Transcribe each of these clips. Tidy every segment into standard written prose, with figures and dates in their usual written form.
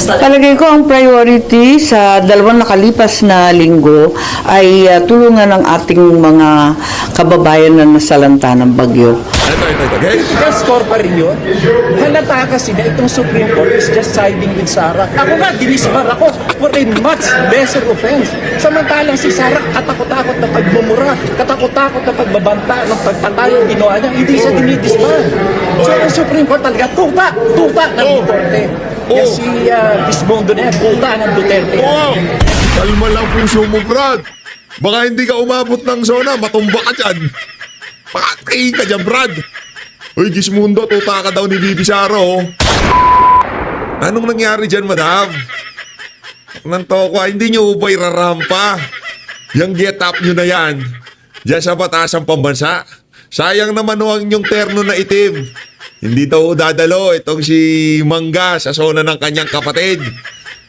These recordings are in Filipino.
Palagay ko ang priority sa dalawang nakalipas na linggo ay tulungan ng ating mga kababayan na nasalanta ng bagyo. Okay? Just score pa rin yun. Halata kasi na itong Supreme Court is just siding with Sara. Ako nga, dinisbar ako for a much lesser offense. Samantalang si Sara, katakot-takot na pagmumura, katakot-takot na pagbabanta ng pagpatay ang ginawa niya, hindi siya dinidisbar. So ang Supreme Court talaga, tuta ng Duterte. Yan si Bismondo na yan, tuta ng Duterte. Kalma lang puso mo, Brad. Baka hindi ka umabot ng zona, matumba ka dyan. Pakakain ka dyan, Brad. Uy, Gismundo, tuta ka daw ni Bibi Sara, oh. Anong nangyari dyan, madam? Nang toko, hindi nyo ba irarampa? Yung get up nyo na yan. Diyan sa batasang pambansa. Sayang naman ho ang inyong terno na itim. Hindi daw dadalo itong si Mangga sa zona ng kanyang kapatid.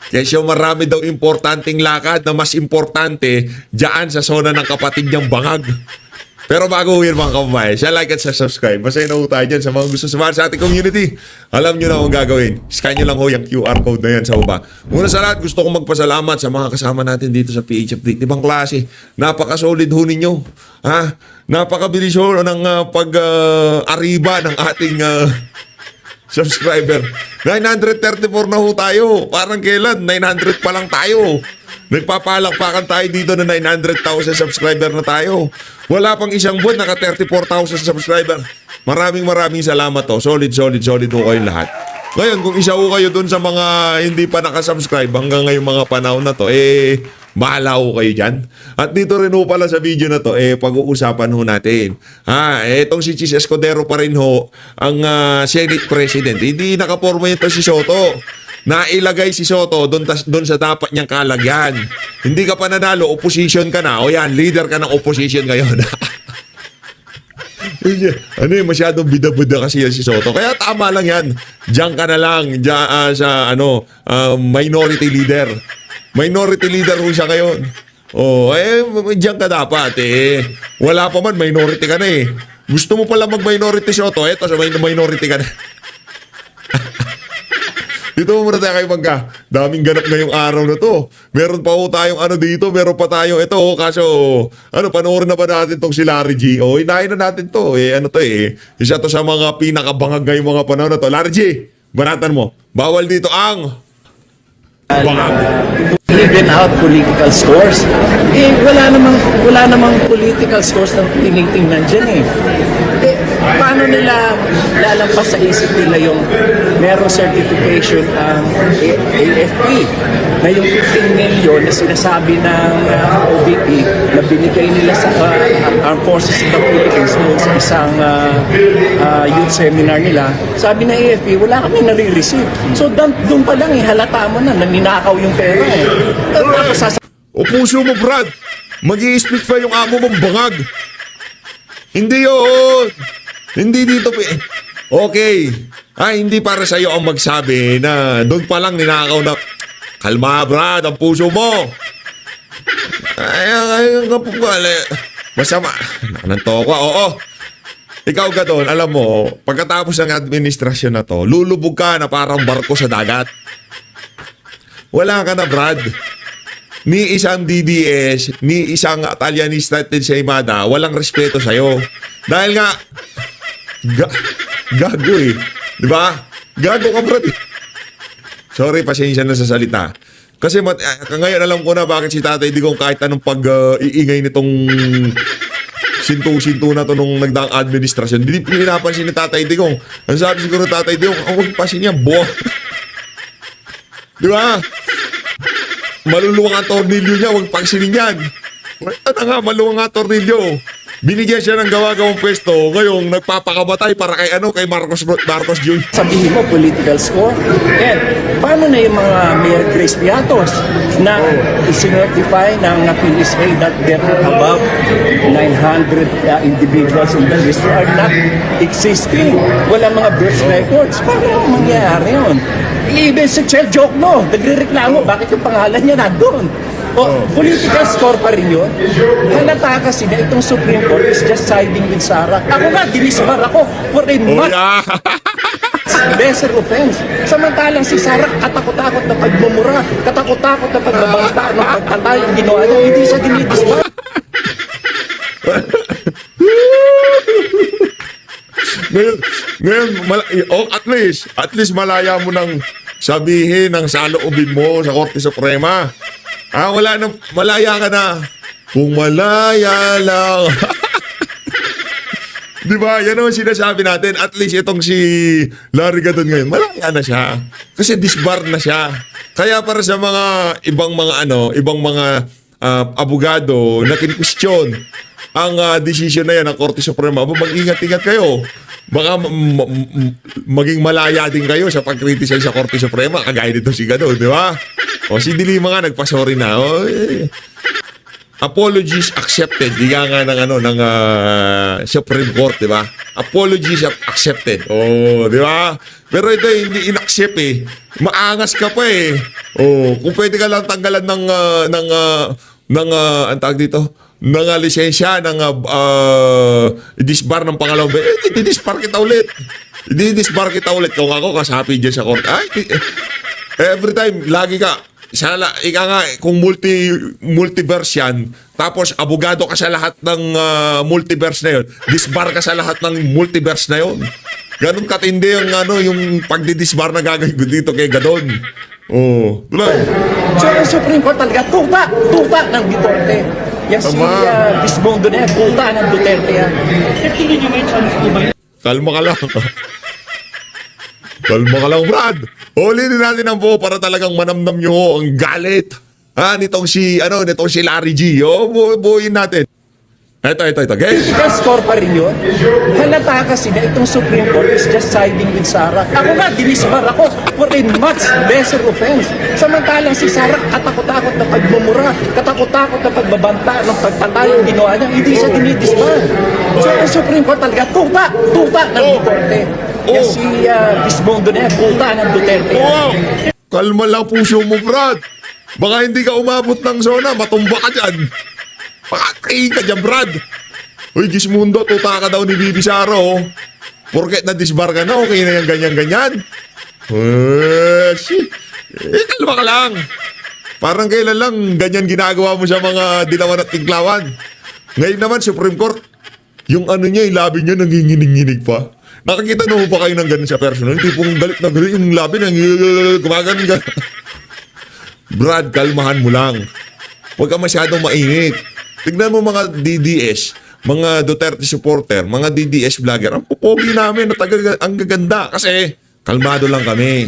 Kasi marami daw importanteng lakad na mas importante diyan sa zona ng kapatid niyang Bangag. Pero bago yun mga kababayan, siya like at sa subscribe. Masaya na ho tayo dyan sa mga gusto sumali sa ating community. Alam nyo na kung gagawin. Scan nyo lang ho yung QR code na yan sa baba. Una sa lahat, gusto kong magpasalamat sa mga kasama natin dito sa PH Update. Ibang klase. Napaka-solid ho ninyo. Ha? Napakabilis ho ng pag-ariba ng ating subscriber. 934 na ho tayo. Parang kailan? 900 pa lang tayo. Nagpapalakpakan tayo dito na 900,000 subscriber na tayo. Wala pang isang buwan, naka 34,000 subscriber. Maraming salamat to. Solid ho kayong lahat. Ngayon, kung isa ho kayo dun sa mga hindi pa nakasubscribe hanggang ngayong mga panahon na to, bahala ho kayo dyan. At dito rin ho pala sa video na to, pag-uusapan ho natin. Etong si Chis Escudero pa rin ho, ang Senate President. Hindi nakaporma ito si Soto. Nailagay si Soto doon sa dapat niyang kalagyan. Hindi ka pa nanalo, opposition ka na. O yan, leader ka ng opposition ngayon. Masyadong bida-bida kasi yan si Soto. Kaya tama lang yan. Diyan ka na lang sa minority leader. Minority leader ho siya ngayon. Diyan ka dapat Wala pa man, minority ka na Gusto mo pala mag-minority Soto, eto sa minority ka na. Dito muna tayo kay Mangga. Daming ganap ngayong araw na to. Meron pa ho tayong dito. Meron pa tayong ito. Kaso, panoorin na ba natin tong si Larry G? Inahin na natin to. Isa to sa mga pinakabangag ngayong mga panahon na to. Larry G, banatan mo. Bawal dito ang bangag. Even out political scores. Wala namang political scores na tinitingnan dyan paano nila lalampas sa isip nila yung merong certification ang AFP na yung 15 million na sinasabi ng OBP na binigay nila sa Armed Forces of the Philippines noon sa isang youth seminar nila, sabi ng AFP, wala kami nare-receive. So doon pa lang halata mo na ninakaw yung pera O puso mo, Brad, mag-i-speak pa yung amo mong bangag. Hindi yun. Hindi dito. Okay. Hindi para sa'yo ang magsabi na doon pa lang ninakaw na. Kalma, Brad, ang puso mo. Masama. Nanto ko. Oo. Ikaw ka doon, alam mo, pagkatapos ng administrasyon na to, lulubog ka na parang barko sa dagat. Wala ka na, Brad. Ni isang DDS, ni isang Italianista at Ensaymada, walang respeto sa'yo. Dahil nga, gago Di ba? Gago ka, Brad. Sorry, pasensya na sa salita. Kasi ngayon alam ko na bakit si Tatay Digong kahit anong pag-iingay nitong sinto-sinto na to nung nagdaang administrasyon. Hindi pinapansin ni Tatay Digong. Ang sabi siguro Tatay Digong, huwag pasin niya, bo. Di ba? Maluluwang ang tornilyo niya, huwag pagsinin yan. Maluwang ang tornilyo. Binigyan siya ng gawa-gawang pwesto, ngayong nagpapakamatay para kay Marcos Jr. Sabihin mo, political score. And paano na yung mga Mayor Grace Piatos na isinertify ng PSA that there are above 900 individuals in the list are not existing. Walang mga birth records. Paano mangyayari yun? Even si Chel Joke mo, nagre-reklamo, bakit yung pangalan niya nandun? Political score pa rin yun. Halata kasi na itong Supreme Court is just siding with Sara. Ako nga, dinisbar ako for a month. lesser offense. Samantalang si Sara katakot-takot na pagmumura, katakot-takot na pagbabanta ng pagtatay ang ginawa niya, hindi siya dinidisbar. Ngayon, at least malaya mo nang sabihin ng saloobin mo sa Korte Suprema. Wala na, malaya ka na. Kung malaya lang. Di ba? Yan ang sinasabi natin. At least itong si Larry Gadon ngayon, malaya na siya. Kasi disbar na siya. Kaya para sa mga ibang mga abogado na kinikwestiyon ang desisyon na yan ng Korte Suprema, mag-ingat-ingat kayo. Baka maging malaya din kayo sa pag-criticize sa Korte Suprema, kagaya dito si Gadon, di ba? O si Dilima nga, nagpasorry na. Apologies accepted. Diga nga ng Supreme Court, di ba? Apologies accepted. Di ba? Pero ito hindi inaccept eh. Maangas ka pa eh. Kung pwede ka lang tanggalan ng ang tawag dito, ng lisensya ng disbar ng pangalawang i-disbar kita ulit. I-disbar kita ulit. Kung ako kasapi dyan sa court. Every time, lagi ka, ika nga, kung multiverse yan, tapos abogado ka sa lahat ng multiverse na yun, disbar ka sa lahat ng multiverse na yun. Ganun katindi yung pagdidisbar na gagawin ko dito kay Gadon. Tuloy. So, ang Supreme Court talaga, tuta ng Duterte. Yan si Bismondo na yan, tuta ng Duterte yan. Kalma ka lang. Kalma ka lang, Brad. Ulitin natin ang buo para talagang manamnam nyo ang galit. Nitong si Larry G. Buuin natin. Ito. Okay? Political score pa rin yun. Halata kasi na itong Supreme Court is just siding with Sara. Ako nga, dinisbar ako for a much lesser offense. Samantalang si Sara katakot-takot na pagmumura, katakot-takot na pagbabanta ng pagtatay ang ginawa niya, hindi siya dinidisbar. So ang Supreme Court talaga, tuta ng Duterte. Yan si Bismondo na yan, tuta ng Duterte. Kalma lang puso mo, Brad. Baka hindi ka umabot ng zona, matumba ka dyan. Pakatay ka dyan, Brad. Uy, Gismundo, tuta ka daw ni Bibi Sara, Porket na-disbar ka na, okay na yan, ganyan-ganyan. Shit. Kalma ka lang. Parang kailan lang ganyan ginagawa mo sa mga dilawan at tingklawan. Ngayon naman, Supreme Court, yung niya, yung labi niya, nanginginig-nginig pa. Nakakita na ba kayo ng ganun sa personal? Yung tipong galit na galit, yung labi nang gumagano. Brad, kalmahan mo lang. Huwag ka masyadong mainit. Tignan mo mga DDS, mga Duterte supporter, mga DDS vlogger. Ang pupogi namin, ang gaganda. Kasi, kalmado lang kami.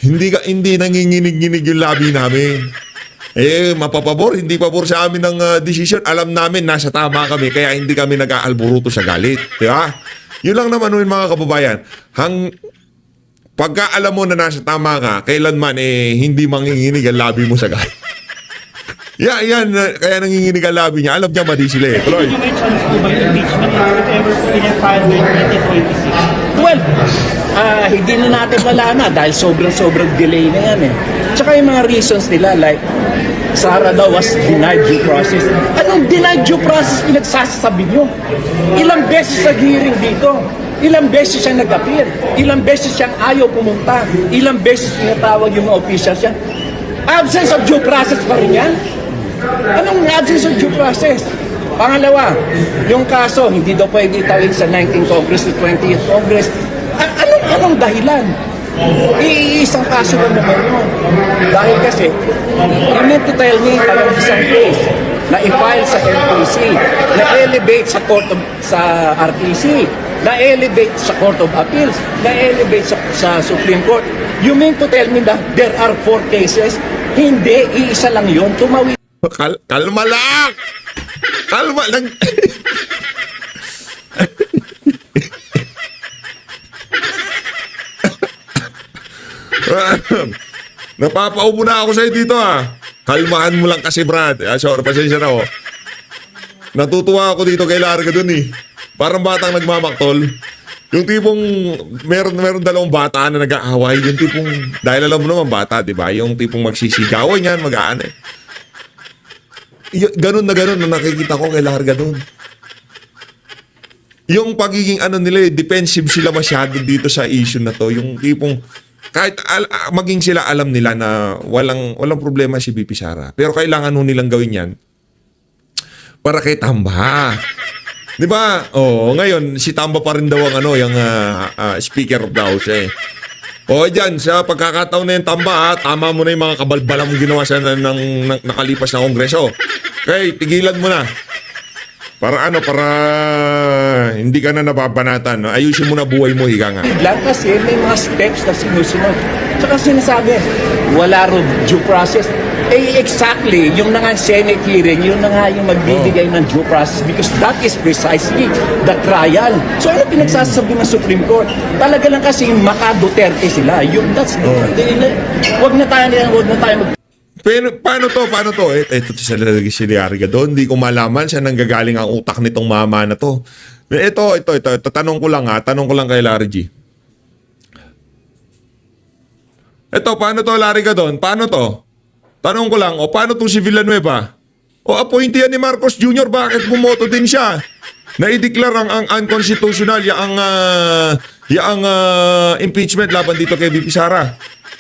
Hindi nanginginig-nginig yung labi namin. Mapapabor, hindi pabor sa amin ng decision. Alam namin, nasa tama kami, kaya hindi kami nag-aalburuto sa galit. Di ba? Yun lang naman yung mga kababayan. Pagka alam mo na nasa tama ka, kailanman hindi manginginig ang labi mo sa galit. Yan, kaya nanginginig ang labi niya. Alam niya, madi sila eh. Tuloy. May chance po ba yung impeachment if ever po pinag-file by 2026? Well, hindi na natin malaman dahil sobrang delay na yan eh. Tsaka yung mga reasons nila like Sara daw was denied due process. Anong denied due process pinagsasabi nyo? Ilang beses sa hearing dito? Ilang beses siyang nag-appear? Ilang beses siyang ayaw pumunta? Ilang beses pinatawag yung mga officials yan? Absence of due process pa rin yan? Anong absence of due process? Pangalawa, yung kaso hindi daw pwede itawid sa 19th Congress to 20th Congress. Anong dahilan? Iisang kaso lang naman yun. Dahil kasi, you need to tell me parang isang case na i-file sa RTC, na-elevate sa RTC, na-elevate sa Court of Appeals, na-elevate sa Supreme Court. You mean to tell me that there are 4 cases? Hindi, iisa lang yun. Tumawid. Kalma lang! Kalma lang! Napapaubo na ako sa'yo dito Kalmahan mo lang kasi, Brad. Sorry, pasensya na Natutuwa ako dito kay Larga dun Parang batang nagmamaktol. Yung tipong meron dalawang bata na nag-aaway. Yung tipong, dahil alam mo naman bata, di ba? Yung tipong magsisigawan yan, mag-aano ganun na nakikita ko kay Larga doon. yung pagiging ano nila, defensive sila masyado dito sa issue na to. Yung tipong kahit maging sila alam nila na walang problema si VP Sara. Pero kailangan nun nilang gawin yan para kay Tamba. Di ba? Oh, ngayon si Tamba pa rin daw ang yung Speaker of the House eh. O dyan, sa pagkakataon na yung Tamba, tama mo na yung mga kabalbala mong ginawa sa nakalipas na kongreso. Okay, tigilan mo na. Para hindi ka na napapanatan. Ayusin mo na buhay mo, higa nga. Lang kasi may mga steps na sinusunod. Tsaka sinasabi, wala rin due process. Exactly, yung na nga Senate hearing, yun na nga yung magbibigay ng due process because that is precisely the trial. So ano pinagsasabi ng Supreme Court? Talaga lang kasi maka-Duterte sila. Wag na tayo Pero paano to? Ito sa lalagay si Ariga doon. Hindi ko malaman saan nanggagaling ang utak nitong mama na to. Ito. Tanong ko lang kay Larry G. Ito, paano to, Larry ka doon? Paano to? Tanong ko lang, paano to si Villanueva? Appointee yan ni Marcos Jr., bakit bumoto din siya? Na-i-declare ang unconstitutional yung impeachment laban dito kay VP Sara.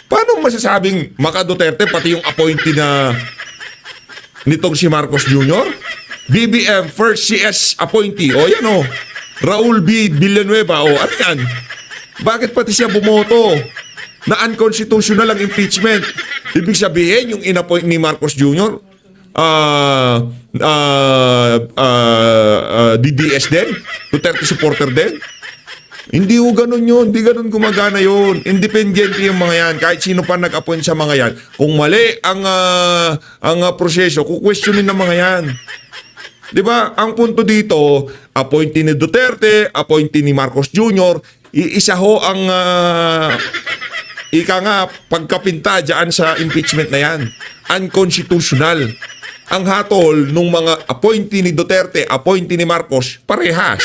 Paano masasabing maka-Duterte pati yung appointee na nitong si Marcos Jr.? BBM first CS appointee. Yan Raul B. Villanueva. Ano yan? Bakit pati siya bumoto? Na unconstitutional ang impeachment. Ibig sabihin, yung in-appoint ni Marcos Jr., DDS din? Duterte supporter din? Hindi ho ganun yun. Hindi ganun gumagana yun. Independent yung mga yan. Kahit sino pa nag-appoint sa mga yan. Kung mali ang proseso, kukwestiyonin ng mga yan. Diba? Ang punto dito, appointee ni Duterte, appointee ni Marcos Jr., isa ho ang pagkapinta dyan sa impeachment na yan. Unconstitutional. Ang hatol nung mga appointee ni Duterte, appointee ni Marcos, parehas.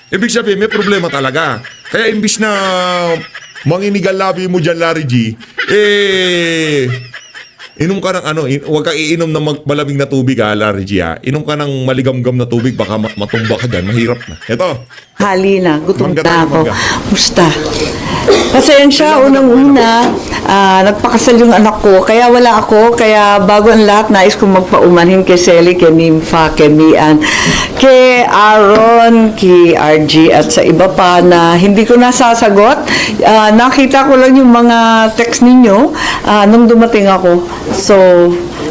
Ibig sabihin, may problema talaga. Kaya imbis na manginigal labi mo dyan, Larry G, inom ka ng huwag ka iinom ng malamig na tubig, Larry G, ha? Inom ka ng maligamgam na tubig, baka matumba ka dyan, mahirap na. Ito. Hali na, gutom Mangga na tayo, ako. mangga. Musta? Pasensya, unang-una, nagpakasal yung anak ko, kaya wala ako, kaya bago ang lahat, nais kong magpaumanhin kay Selly, kay Nympha, kay Mian, kay Aaron, kay RG, at sa iba pa na hindi ko nasasagot. Nakita ko lang yung mga text ninyo nung dumating ako. So,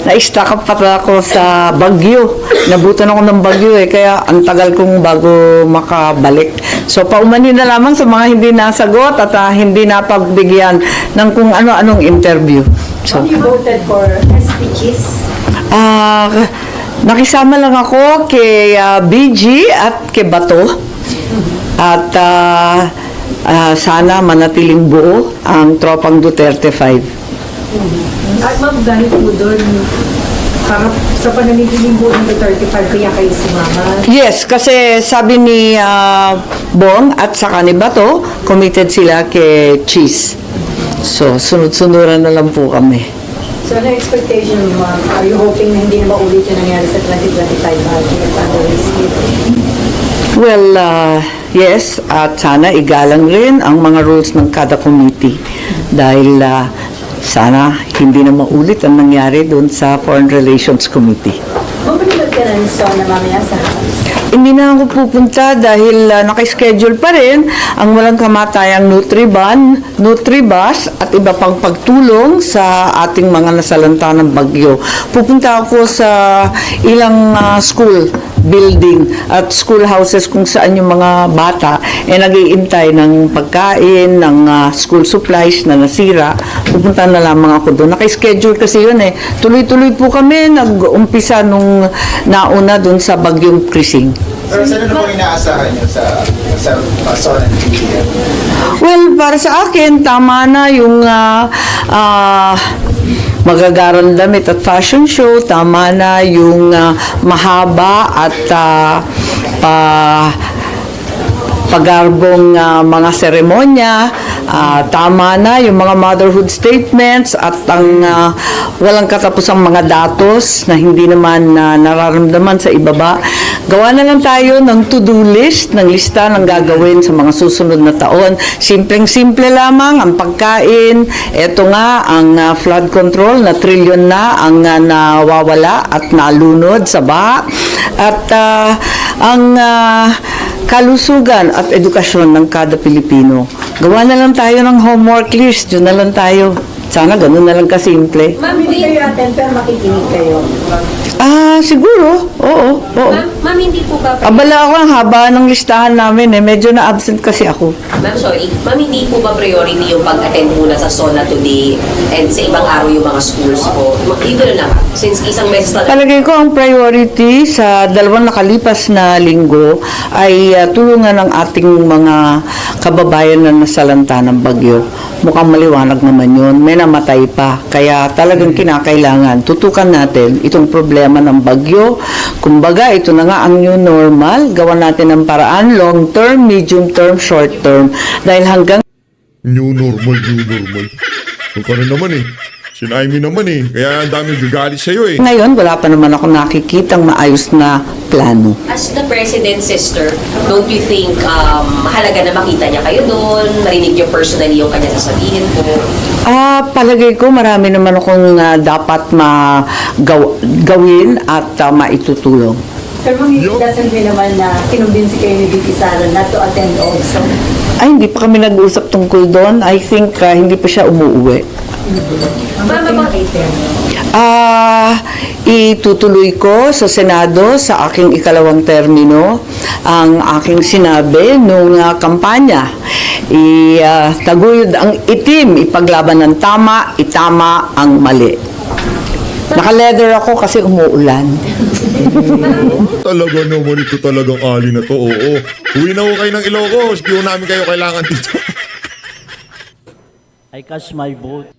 na-stuck up pa ako sa Baguio. Nabutan ako ng Baguio kaya ang tagal kong bago makabalik. So, paumanhin na lamang sa mga hindi nasagot at hindi napagbigyan ng kung ano-anong interview. So, You voted for SPGs. nakisama lang ako kay BG at kay Bato. At sana manatiling buo ang tropang Duterte 5. At ma'am, dahil po doon, sa pananitiling po ng 35, kaya kayo sumama. Yes, kasi sabi ni Bong at saka ni Bato, committed sila kay Cheese. So, sunod-sunuran na lang po kami. So, ano expectation mo, ma'am? Are you hoping na hindi na maulit yung nangyari sa 2025 budget under reskip? Well, yes, at sana igalang rin ang mga rules ng kada committee dahil sana hindi na maulit ang nangyari doon sa Foreign Relations Committee. Mabalibad ka na ng SONA mamaya sa House? Hindi na ako pupunta dahil nakaschedule pa rin ang walang kamatayang Nutribus at iba pang pagtulong sa ating mga nasalanta ng bagyo. Pupunta ako sa ilang school building at school houses kung saan yung mga bata nag-iintay ng pagkain, ng school supplies na nasira. Pupunta na lamang ako doon. Naka-schedule kasi yun Tuloy-tuloy po kami nag-umpisa nung nauna doon sa Bagyong Krising. Pero saan na po inaasahan nyo sa SONA and PDM? Well, para sa akin, tama na yung magagarang damit at fashion show, tama na yung mahaba at pagarbong mga seremonya tama na yung mga motherhood statements at ang walang katapusang mga datos na hindi naman nararamdaman sa ibaba. Gawa na lang tayo ng to-do list, ng lista ng gagawin sa mga susunod na taon. Simpleng-simple lamang ang pagkain. Ito nga ang flood control na trilyon na ang nawawala at nalunod sa baha. At ang kalusugan at edukasyon ng kada Pilipino. Gawa na lang tayo ng homework list. Yun na lang tayo. Sana ganun na lang kasimple. Ma'am, hindi kayo attend pero makikinig kayo. Siguro. Oo. Ma'am, hindi po ba... Abala ako ang haba ng listahan namin eh. Medyo na-absent kasi ako. Ma'am, sorry. Ma'am, hindi po ba priority yung pag-attend muna sa SONA today and sa ibang araw yung mga schools po? Dito na lang. Since isang beses na... Palagay ko ang priority sa dalawang nakalipas na linggo ay tulungan ng ating mga kababayan na nasalanta ng bagyo. Mukhang maliwanag naman yun. May namatay pa. Kaya talagang kinakailangan. Tutukan natin itong problema ng bagyo. Kumbaga, ito na nga ang new normal. Gawan natin ng paraan. Long term, medium term, short term. Dahil hanggang New normal. Ito ka rin naman eh. Sinaimi naman eh. Kaya ang daming gagalit sa'yo eh. ngayon, wala pa naman ako nakikitang maayos na plano. As the president's sister, don't you think mahalaga na makita niya kayo doon, marinig niyo personally yung kanya sasabihin po? Palagay ko marami naman akong dapat gawin at maitutulong. Pero ma'am, it doesn't mean naman na kinumbinsi kayo ni VP Sara not to attend also. Ay, hindi pa kami nag-usap tungkol doon. I think hindi pa siya umuuwi. Ma'am, Itutuloy ko sa Senado sa aking ikalawang termino ang aking sinabi nung kampanya. Taguyod ang itim, ipaglaban ng tama, itama ang mali. Naka-leather ako kasi umuulan. Talaga naman ito talagang ali na to. Oo. Uwi na ho kayo ng Ilocos. Di ho namin kayo kailangan dito. I cast my vote.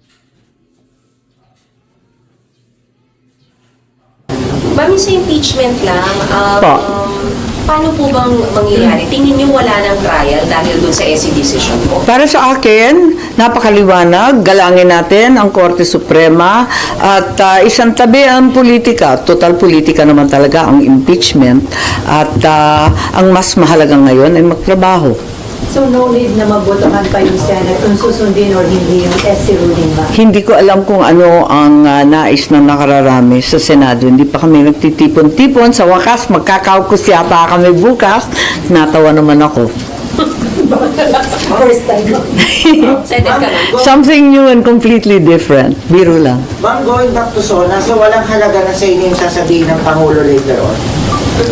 Ma'am, sa impeachment lang, paano po bang mangyayari? Tingin niyo wala ng trial dahil doon sa SC decision po? Para sa akin, napakaliwanag. Galangin natin ang Korte Suprema at isang tabi ang politika. Total politika naman talaga ang impeachment. At ang mas mahalaga ngayon ay magtrabaho. So no need na mabotohan pa yung Senate kung susundin or hindi yung SC ruling ba? Hindi ko alam kung ano ang nais ng nakararami sa Senado. Hindi pa kami nagtitipon-tipon. Sa wakas, magkakaukus yata kami bukas. Natawa naman ako. First time. Senate ka lang. Something new and completely different. Biro lang. Ma'am, going back to SONA, so walang halaga na sa inyo yung sasabihin ng Pangulo later on?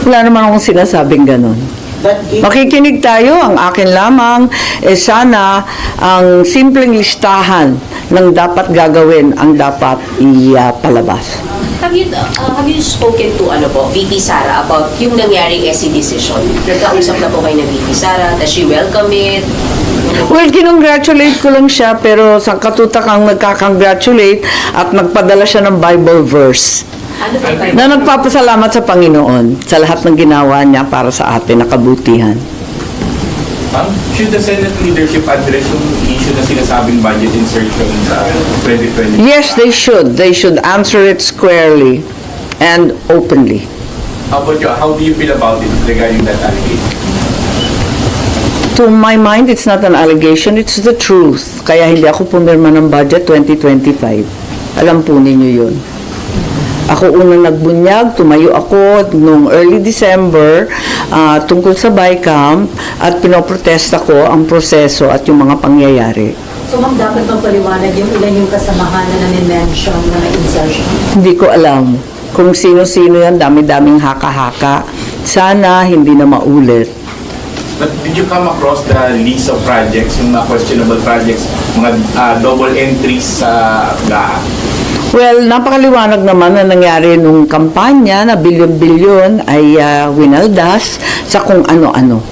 Wala naman akong sinasabing ganun. But if, Makikinig tayo, ang akin lamang, sana ang simpleng listahan ng dapat gagawin ang dapat ipalabas. Have you spoken to VP Sara about yung nangyaring SC decision? Nagkausap na po kayo ng VP Sara? Does she welcome it? Well, kinongratulate ko lang siya, pero sa katutakang nagkakongratulate at nagpadala siya ng Bible verse Ano po kayo? na nagpapasalamat sa Panginoon sa lahat ng ginawa niya para sa atin na kabutihan. Ma'am, should the Senate leadership address yung issue na sinasabing budget insertion sa 2020? Yes, they should. They should answer it squarely and openly. How about you? How do you feel about it regarding that allegation? To my mind, it's not an allegation, it's the truth. Kaya hindi ako pumirma ng budget 2025. Alam po ninyo yun. Ako unang nagbunyag, tumayo ako noong early December tungkol sa BICAM at pinoprotesta ko ang proseso at yung mga pangyayari. So ma'am, dapat magpaliwanag yung ilan yung kasamahan na namin-mention na may insertion. Hindi ko alam kung sino-sino yan, dami-daming haka-haka. Sana hindi na maulit. But did you come across the list of projects, yung mga questionable projects, mga double entries sa GAA? Well, napakaliwanag naman na nangyari nung kampanya na bilyon-bilyon ay winaldas sa kung ano-ano.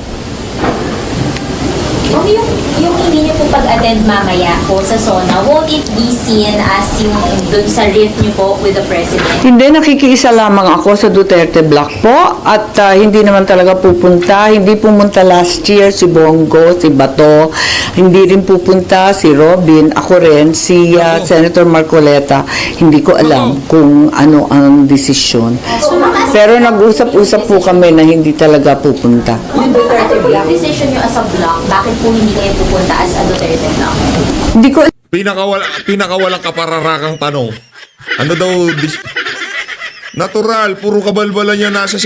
Yung hindi niyo po pag-attend mamaya po sa SONA, won't it be seen as yung dun sa riff niyo po with the President? Hindi, nakikiisa lamang ako sa Duterte Block po at hindi naman talaga pupunta. Hindi pumunta last year si Bongo, si Bato, hindi rin pupunta si Robin, ako rin, si Senator Marcoleta. Hindi ko alam kung ano ang desisyon. Pero nag-usap-usap po kami na hindi talaga pupunta. Yung decision niyo as a block, bakit po hindi kayo pupunta as a Duterte Block? Hindi ko Pinakawalang kapararakang tanong. Ano daw, natural, puro kabalbalan niya nasa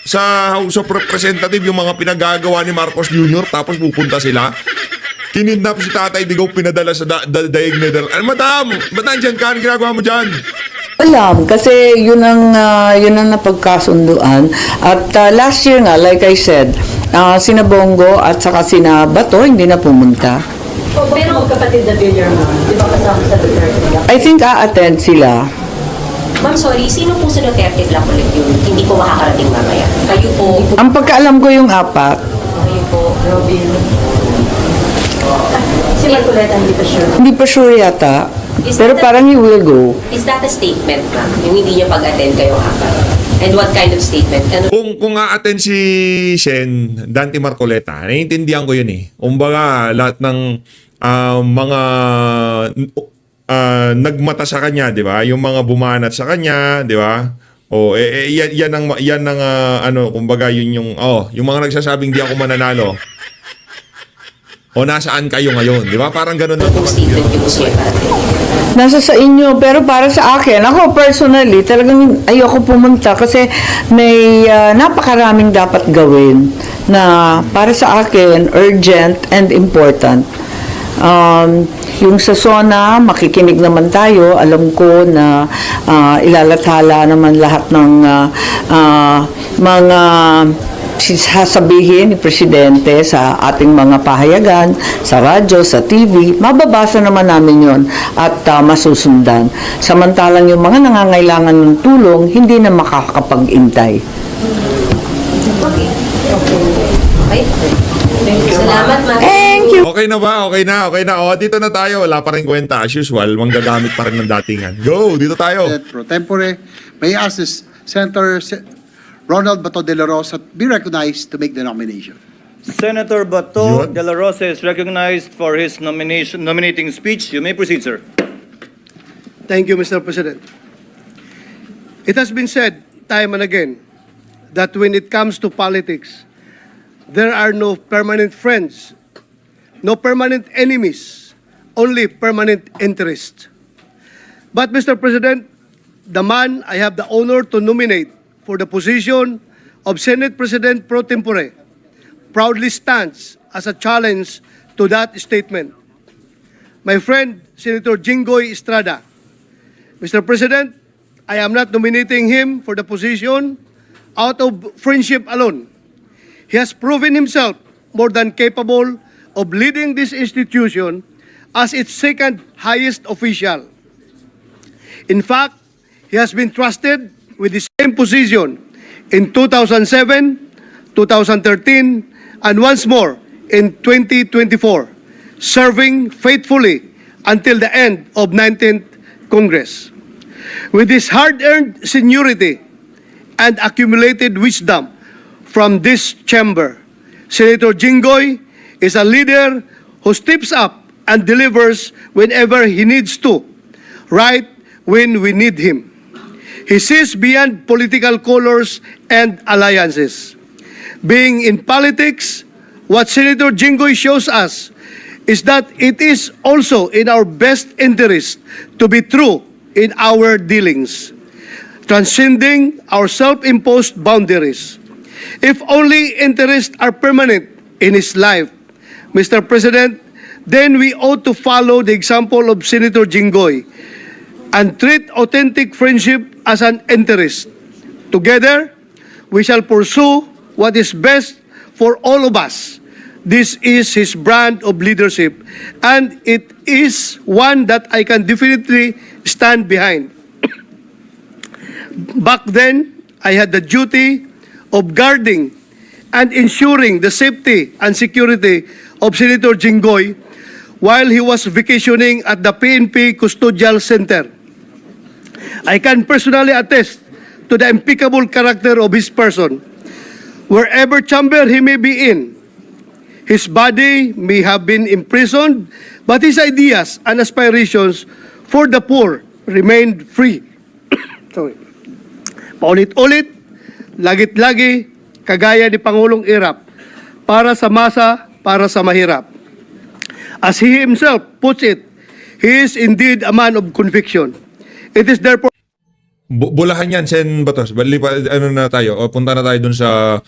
sa House of Representatives yung mga pinagagawa ni Marcos Jr. tapos pupunta sila. Kinidnap si Tatay Digong, pinadala sa daig na Madam, ba't nandyan ka? Ano ginagawa mo dyan? alam kasi yun ang napagkasunduan at last year nga like I said sina Bongo at saka sina Bato hindi na pumunta. Pero magkapatid na Villarman, di ba kasama sa Duterte? I think a-attend sila. Ma'am, sorry, sino po sa Duterte Block ulit yung hindi po makakarating mamaya? Kayo po, Ang pagkaalam ko yung apat. kayo po, Robin. Si Marcoleta hindi pa sure. Hindi pa sure yata. Pero parang he will go. is that a statement, ma'am? Yung hindi niya pag-attend kayong apat? And what kind of statement? Ano? Kung a-attend si Sen Dante Marcoleta, naiintindihan ko yun eh. Kumbaga, lahat ng mga nagmata sa kanya, di ba? Yung mga bumanat sa kanya, di ba? Yan ang kumbaga yun yung mga nagsasabing di ako mananalo. O nasaan kayo ngayon, di ba? Parang ganun na. Kung statement yung gusto niya parating? Nasa sa inyo, pero para sa akin, ako personally, talagang ayoko pumunta kasi may napakaraming dapat gawin na para sa akin, urgent and important. Yung sa SONA, makikinig naman tayo. Alam ko na ilalathala naman lahat ng mga sasabihin ni Presidente sa ating mga pahayagan, sa radyo, sa TV, mababasa naman namin yon at masusundan. Samantalang yung mga nangangailangan ng tulong, hindi na makakapag-intay. Okay. Salamat, ma'am. Thank you! Okay na ba? Okay na. Dito na tayo. Wala pa rin kwenta. As usual, manggagamit pa rin ng datingan. Go! Dito tayo. Pro tempore, may I ask this Senator Ronald Bato de la Rosa be recognized to make the nomination. Senator Bato Yun. de la Rosa is recognized for his nominating speech. You may proceed, sir. Thank you, Mr. President. It has been said time and again that when it comes to politics, there are no permanent friends, no permanent enemies, only permanent interests. But, Mr. President, the man I have the honor to nominate for the position of Senate President pro tempore proudly stands as a challenge to that statement. My friend, Senator Jinggoy Estrada. Mr. President, I am not nominating him for the position out of friendship alone. He has proven himself more than capable of leading this institution as its second highest official. In fact, he has been trusted with the same position in 2007, 2013, and once more in 2024, serving faithfully until the end of 19th Congress. With his hard-earned seniority and accumulated wisdom from this chamber, Senator Jinggoy is a leader who steps up and delivers whenever he needs to, right when we need him. He sees beyond political colors and alliances. Being in politics, what Senator Jinggoy shows us is that it is also in our best interest to be true in our dealings, transcending our self-imposed boundaries. If only interests are permanent in his life, Mr. President, then we ought to follow the example of Senator Jinggoy and treat authentic friendship as an interest. Together, we shall pursue what is best for all of us. This is his brand of leadership, and it is one that I can definitely stand behind. Back then, I had the duty of guarding and ensuring the safety and security of Senator Jinggoy while he was vacationing at the PNP Custodial Center. I can personally attest to the impeccable character of his person. Wherever chamber he may be in, his body may have been imprisoned, but his ideas and aspirations for the poor remained free. Sorry. Paulit-ulit, lagit-lagi, kagaya ni Pangulong Irap, para sa masa, para sa mahirap. As he himself puts it, he is indeed a man of conviction. It is therefore Bulahan yan, Sen Batos. Bali pa, ano na tayo, o, punta na tayo dun sa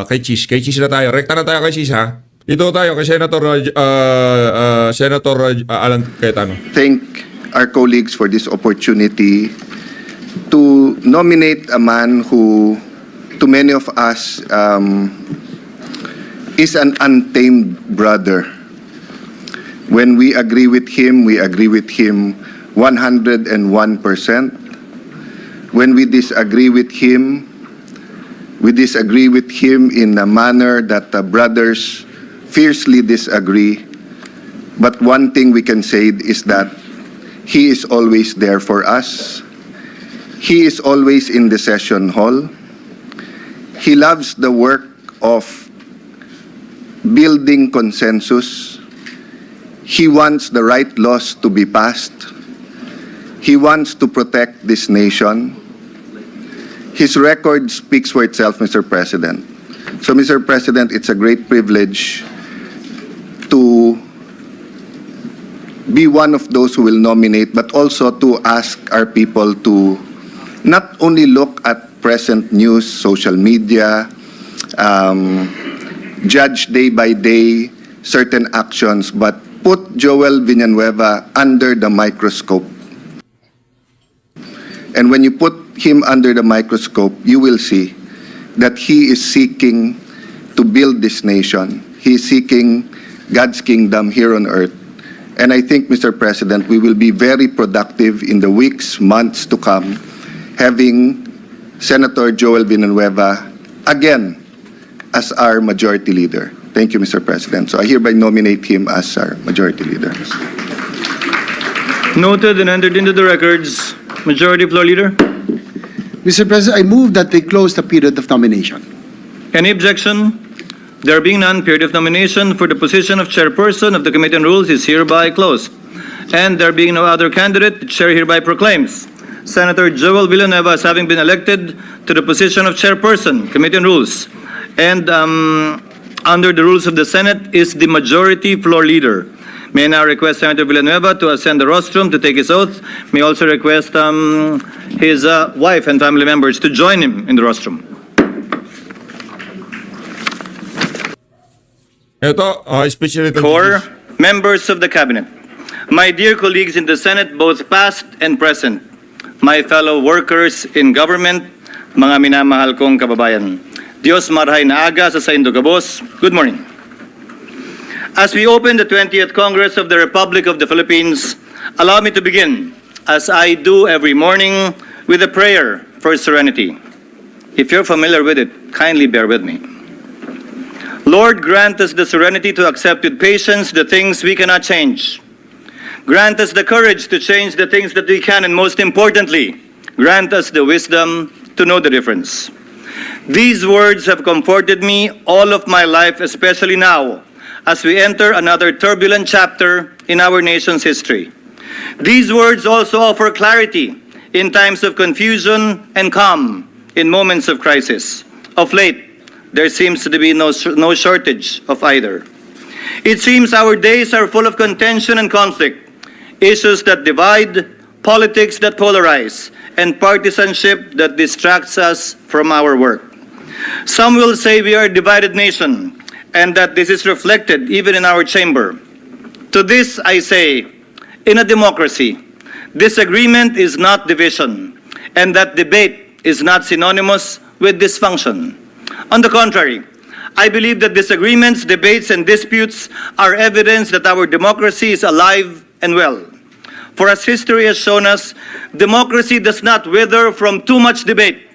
kay Cheese. Kay Cheese na tayo. Rekta na tayo kay Cheese, ha? Dito tayo kay Senator Alan Cayetano. Thank our colleagues for this opportunity to nominate a man who, to many of us, is an untamed brother. When we agree with him 101%. When we disagree with him in a manner that brothers fiercely disagree. But one thing we can say is that he is always there for us. He is always in the session hall. He loves the work of building consensus. He wants the right laws to be passed. He wants to protect this nation. His record speaks for itself, Mr. President. So, Mr. President, it's a great privilege to be one of those who will nominate, but also to ask our people to not only look at present news, social media, judge day by day certain actions, but put Joel Villanueva under the microscope. And when you put him under the microscope, you will see that he is seeking to build this nation. He is seeking God's kingdom here on earth. And I think, Mr. President, we will be very productive in the weeks, months to come, having Senator Joel Villanueva again as our majority leader. Thank you, Mr. President. So I hereby nominate him as our majority leader. Noted and entered into the records. Majority Floor Leader. Mr. President, I move that we close the period of nomination. Any objection? There being none, period of nomination for the position of Chairperson of the Committee on Rules is hereby closed. And there being no other candidate, the Chair hereby proclaims Senator Joel Villanueva as having been elected to the position of Chairperson, Committee on Rules. And under the rules of the Senate is the Majority Floor Leader. May I now request Senator Villanueva to ascend the rostrum to take his oath. May also request his wife and family members to join him in the rostrum. Ito, especially Core, members of the Cabinet, my dear colleagues in the Senate, both past and present, my fellow workers in government, mga minamahal kong kababayan. Diyos marhay na aga sa Indogabos. Good morning. As we open the 20th Congress of the Republic of the Philippines, allow me to begin, as I do every morning, with a prayer for serenity. If you're familiar with it, kindly bear with me. Lord, grant us the serenity to accept with patience the things we cannot change. Grant us the courage to change the things that we can, and most importantly, grant us the wisdom to know the difference. These words have comforted me all of my life, especially now, as we enter another turbulent chapter in our nation's history. These words also offer clarity in times of confusion and calm in moments of crisis. Of late, there seems to be no shortage of either. It seems our days are full of contention and conflict, issues that divide, politics that polarize, and partisanship that distracts us from our work. Some will say we are a divided nation, and that this is reflected even in our chamber. To this I say, in a democracy, disagreement is not division, and that debate is not synonymous with dysfunction. On the contrary, I believe that disagreements, debates, and disputes are evidence that our democracy is alive and well. For as history has shown us, democracy does not wither from too much debate.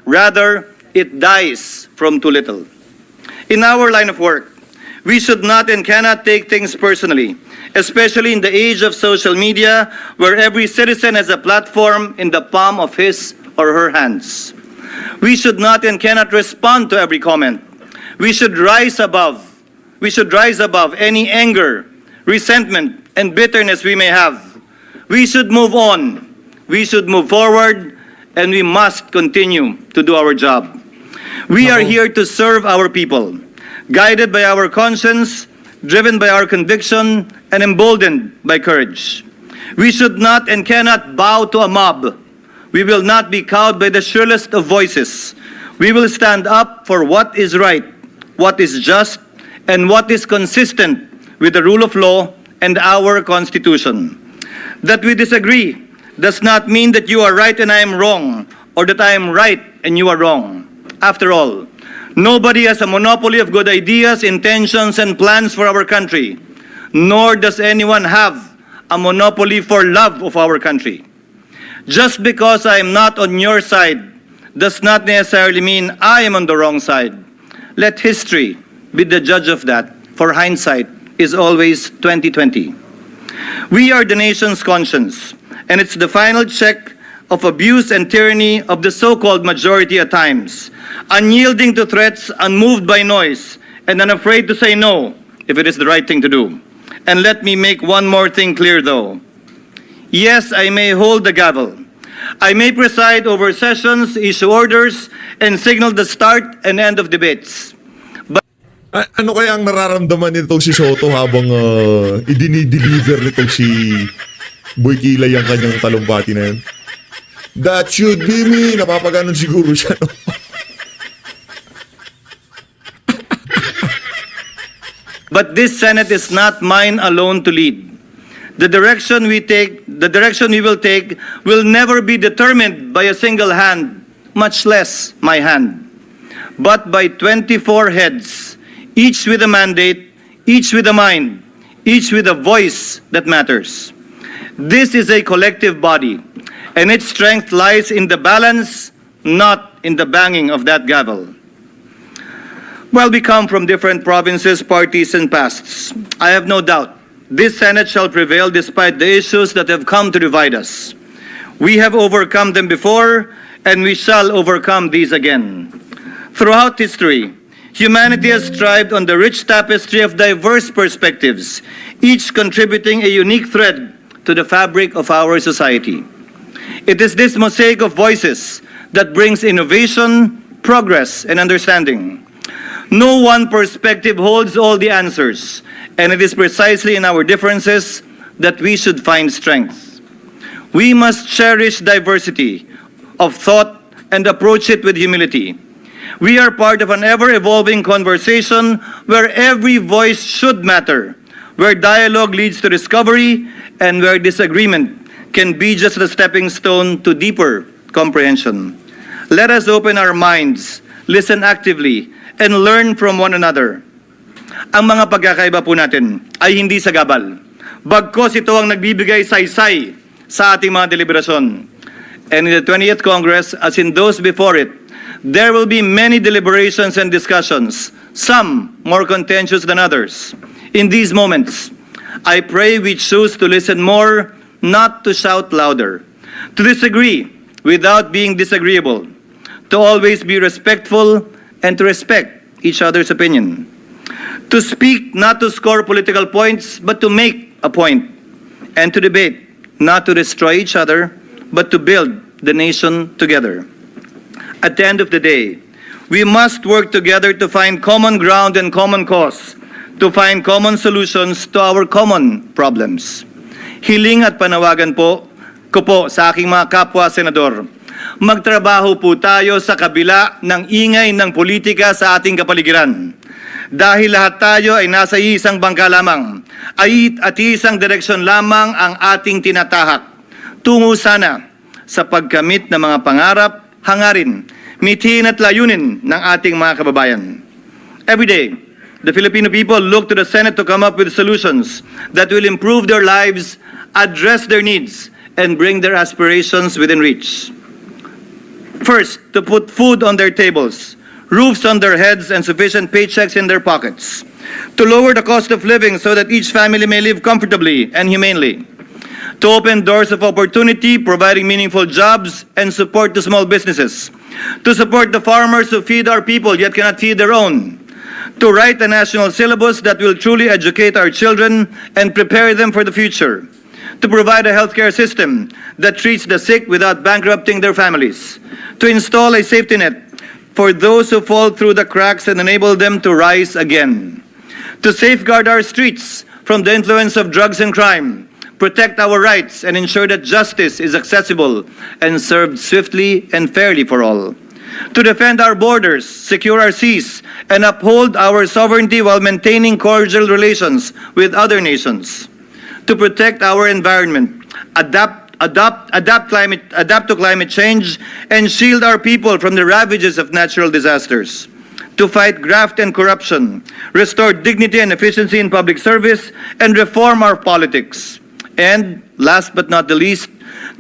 Rather, it dies from too little. In our line of work, We should not and cannot take things personally, especially in the age of social media, where every citizen has a platform in the palm of his or her hands. We should not and cannot respond to every comment. We should rise above any anger, resentment, and bitterness we may have. We should move on. We should move forward, and we must continue to do our job. We are here to serve our people, guided by our conscience, driven by our conviction, and emboldened by courage. We should not and cannot bow to a mob. We will not be cowed by the shrillest of voices. We will stand up for what is right, what is just, and what is consistent with the rule of law and our Constitution. That we disagree does not mean that you are right and I am wrong, or that I am right and you are wrong. After all, nobody has a monopoly of good ideas, intentions, and plans for our country, nor does anyone have a monopoly for love of our country. Just because I am not on your side does not necessarily mean I am on the wrong side. Let history be the judge of that, for hindsight is always 20/20. We are the nation's conscience, and it's the final check of abuse and tyranny of the so-called majority at times, unyielding to threats, unmoved by noise, and unafraid to say no if it is the right thing to do. And let me make one more thing clear, though. Yes, I may hold the gavel. I may preside over sessions, issue orders, and signal the start and end of debates. Ano kaya ang nararamdaman nitong si Soto habang idinideliver nitong si Boy Kilay ang kanyang talumpati na yun? That should be me. Napapaganon siguro siya, no? But this Senate is not mine alone to lead. The direction we will take will never be determined by a single hand, much less my hand, but by 24 heads, each with a mandate, each with a mind, each with a voice that matters. This is a collective body, and its strength lies in the balance, not in the banging of that gavel. While we come from different provinces, parties, and pasts, I have no doubt this Senate shall prevail despite the issues that have come to divide us. We have overcome them before, and we shall overcome these again. Throughout history, humanity has thrived on the rich tapestry of diverse perspectives, each contributing a unique thread to the fabric of our society. It is this mosaic of voices that brings innovation, progress, and understanding. No one perspective holds all the answers, and it is precisely in our differences that we should find strength. We must cherish diversity of thought and approach it with humility. We are part of an ever-evolving conversation where every voice should matter, where dialogue leads to discovery, and where disagreement can be just a stepping stone to deeper comprehension. Let us open our minds, listen actively, and learn from one another. Ang mga pagkakaiba po natin ay hindi sagabal. Bagkos ito ang nagbibigay saysay sa ating mga deliberasyon. And in the 20th Congress, as in those before it, there will be many deliberations and discussions, some more contentious than others. In these moments, I pray we choose to listen more, not to shout louder, to disagree without being disagreeable, to always be respectful and to respect each other's opinion, to speak not to score political points but to make a point, and to debate not to destroy each other but to build the nation together. At the end of the day, we must work together to find common ground and common cause, to find common solutions to our common problems. Hiling at panawagan ko po sa aking mga kapwa senador, magtrabaho po tayo sa kabila ng ingay ng politika sa ating kapaligiran. Dahil lahat tayo ay nasa isang bangka lamang, at isang direksyon lamang ang ating tinatahak. Tungo sana sa pagkamit ng mga pangarap, hangarin, mithin at layunin ng ating mga kababayan. Every day, the Filipino people look to the Senate to come up with solutions that will improve their lives, address their needs, and bring their aspirations within reach. First, to put food on their tables, roofs on their heads, and sufficient paychecks in their pockets. to lower the cost of living so that each family may live comfortably and humanely, to open doors of opportunity, providing meaningful jobs and support to small businesses, to support the farmers who feed our people yet cannot feed their own, to write a national syllabus that will truly educate our children and prepare them for the future, to provide a healthcare system that treats the sick without bankrupting their families, to install a safety net for those who fall through the cracks and enable them to rise again, to safeguard our streets from the influence of drugs and crime, protect our rights, and ensure that justice is accessible and served swiftly and fairly for all, to defend our borders, secure our seas, and uphold our sovereignty while maintaining cordial relations with other nations, to protect our environment, adapt to climate change, and shield our people from the ravages of natural disasters, to fight graft and corruption, restore dignity and efficiency in public service, and reform our politics. And last but not the least,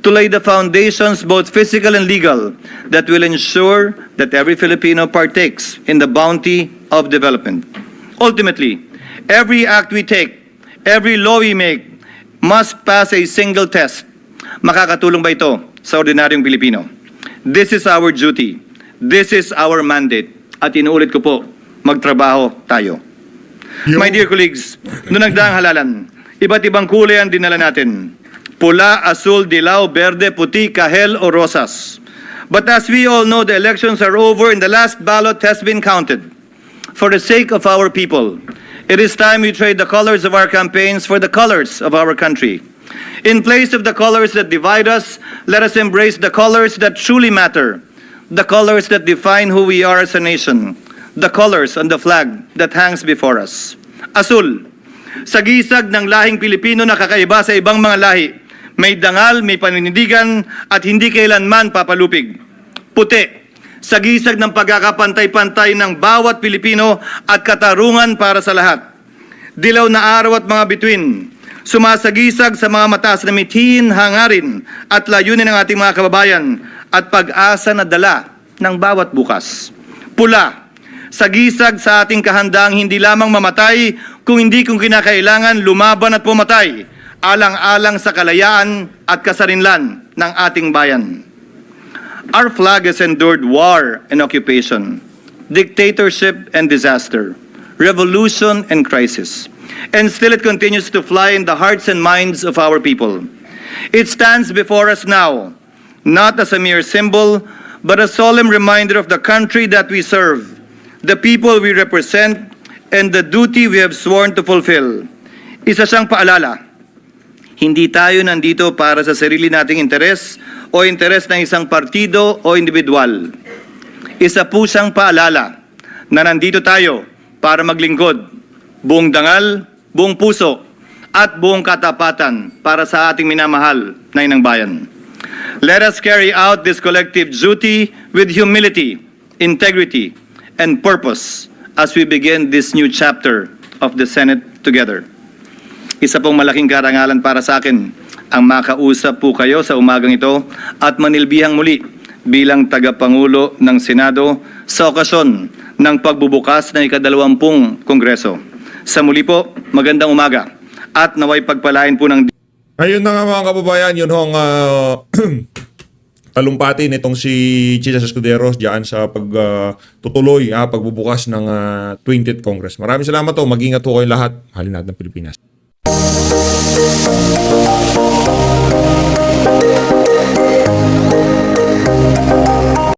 to lay the foundations, both physical and legal, that will ensure that every Filipino partakes in the bounty of development. Ultimately, every act we take, every law we make, must pass a single test. Makakatulong ba ito sa ordinaryong Pilipino? This is our duty. This is our mandate. At inuulit ko po, magtrabaho tayo. My dear colleagues, noong nagdaang halalan, iba't ibang kulay ang dinala natin. Pula, asul, dilaw, berde, puti, kahel o rosas. But as we all know, the elections are over and the last ballot has been counted. For the sake of our people, it is time we trade the colors of our campaigns for the colors of our country. In place of the colors that divide us, let us embrace the colors that truly matter, the colors that define who we are as a nation, the colors on the flag that hangs before us. Asul, sagisag ng lahing Pilipino na kakaiba sa ibang mga lahi, may dangal, may paninindigan, at hindi kailanman papalupig. Puti, sagisag ng pagkakapantay-pantay ng bawat Pilipino at katarungan para sa lahat. Dilaw na araw at mga bituin, sumasagisag sa mga mataas na mithin, hangarin at layunin ng ating mga kababayan at pag-asa na dala ng bawat bukas. Pula, sagisag sa ating kahandaang hindi lamang mamatay, kung kinakailangan lumaban at pumatay, alang-alang sa kalayaan at kasarinlan ng ating bayan. Our flag has endured war and occupation, dictatorship and disaster, revolution and crisis, and still it continues to fly in the hearts and minds of our people. It stands before us now, not as a mere symbol, but a solemn reminder of the country that we serve, the people we represent, and the duty we have sworn to fulfill. Isa siyang paalala, hindi tayo nandito para sa sarili nating interes o interes ng isang partido o individual. Isa po siyang paalala na nandito tayo para maglingkod, buong dangal, buong puso, at buong katapatan para sa ating minamahal na inang bayan. Let us carry out this collective duty with humility, integrity, and purpose as we begin this new chapter of the Senate together. Isa pong malaking karangalan para sa akin ang makausap po kayo sa umagang ito at manilbihang muli bilang tagapangulo ng Senado sa okasyon ng pagbubukas ng ika-20 Kongreso. Sa muli po, magandang umaga at naway pagpalain po ng... Ayun na nga mga kababayan, yun hong talumpati nitong si Chisa Escuderos diyan sa pagtutuloy, pagbubukas ng 20th Congress. Maraming salamat po. Mag-ingat po kayong lahat. Mahalin natin ng Pilipinas.